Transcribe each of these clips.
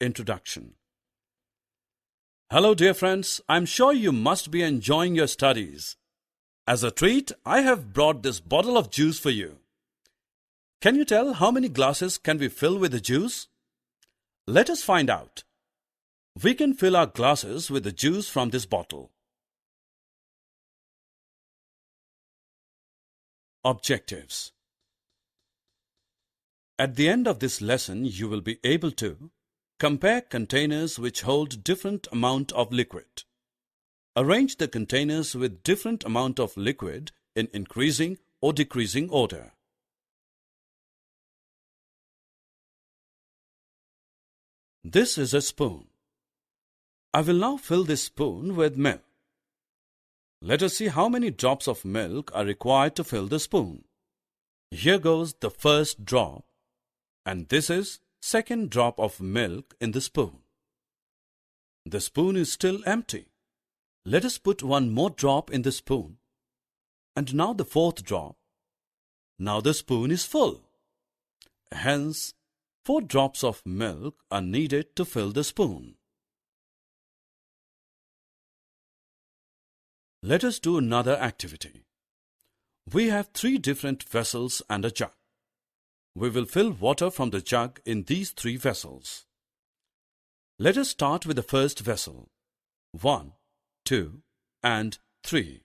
Introduction. Hello dear friends, I'm sure you must be enjoying your studies. As a treat, I have brought this bottle of juice for you. Can you tell how many glasses can we fill with the juice? Let us find out. We can fill our glasses with the juice from this bottle. Objectives. At the end of this lesson, you will be able to compare containers which hold different amount of liquid. Arrange the containers with different amount of liquid in increasing or decreasing order. This is a spoon. I will now fill this spoon with milk. Let us see how many drops of milk are required to fill the spoon. Here goes the first drop, and this is second drop of milk in the spoon. The spoon is still empty. Let us put one more drop in the spoon. And now the fourth drop. Now the spoon is full. Hence, 4 drops of milk are needed to fill the spoon. Let us do another activity. We have 3 different vessels and a jug. We will fill water from the jug in these 3 vessels. Let us start with the first vessel. 1, 2, and 3.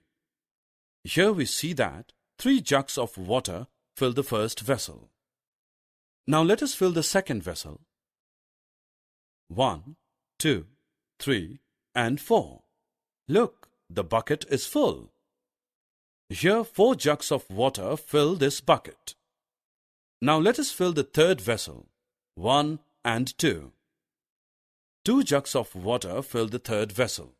Here we see that 3 jugs of water fill the first vessel. Now let us fill the second vessel. 1, 2, 3, and 4. Look, the bucket is full. Here 4 jugs of water fill this bucket. Now let us fill the third vessel. 1 and 2. 2 jugs of water fill the third vessel.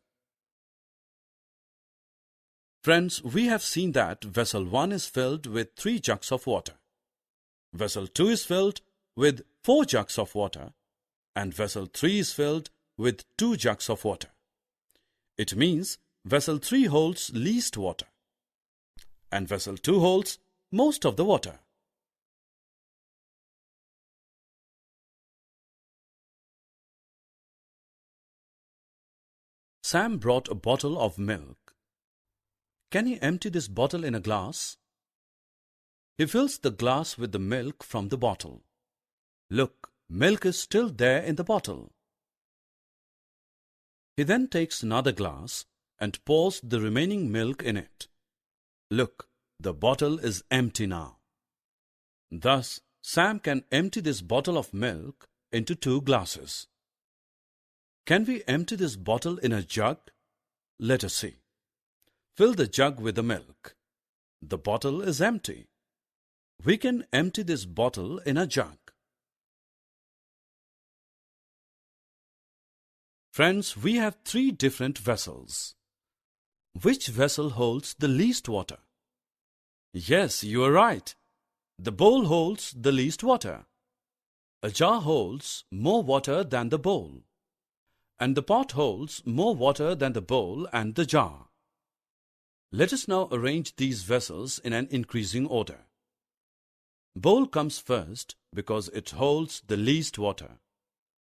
Friends, we have seen that vessel 1 is filled with 3 jugs of water. Vessel 2 is filled with 4 jugs of water, and vessel 3 is filled with 2 jugs of water. It means vessel 3 holds least water, and vessel 2 holds most of the water. Sam brought a bottle of milk. Can he empty this bottle in a glass? He fills the glass with the milk from the bottle. Look, milk is still there in the bottle. He then takes another glass and pours the remaining milk in it. Look, the bottle is empty now. Thus, Sam can empty this bottle of milk into 2 glasses. Can we empty this bottle in a jug? Let us see. Fill the jug with the milk. The bottle is empty. We can empty this bottle in a jug. Friends, we have 3 different vessels. Which vessel holds the least water? Yes, you are right. The bowl holds the least water. A jar holds more water than the bowl. And the pot holds more water than the bowl and the jar. Let us now arrange these vessels in an increasing order. Bowl comes first because it holds the least water.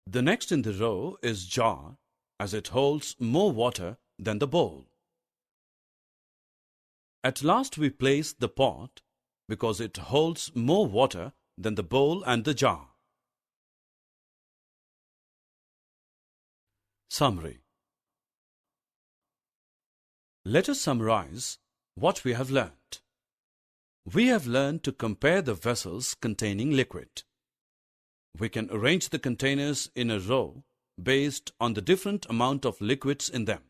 The next in the row is jar, as it holds more water than the bowl. At last we place the pot because it holds more water than the bowl and the jar. Summary. Let us summarize what we have learnt. We have learned to compare the vessels containing liquid. We can arrange the containers in a row based on the different amount of liquids in them.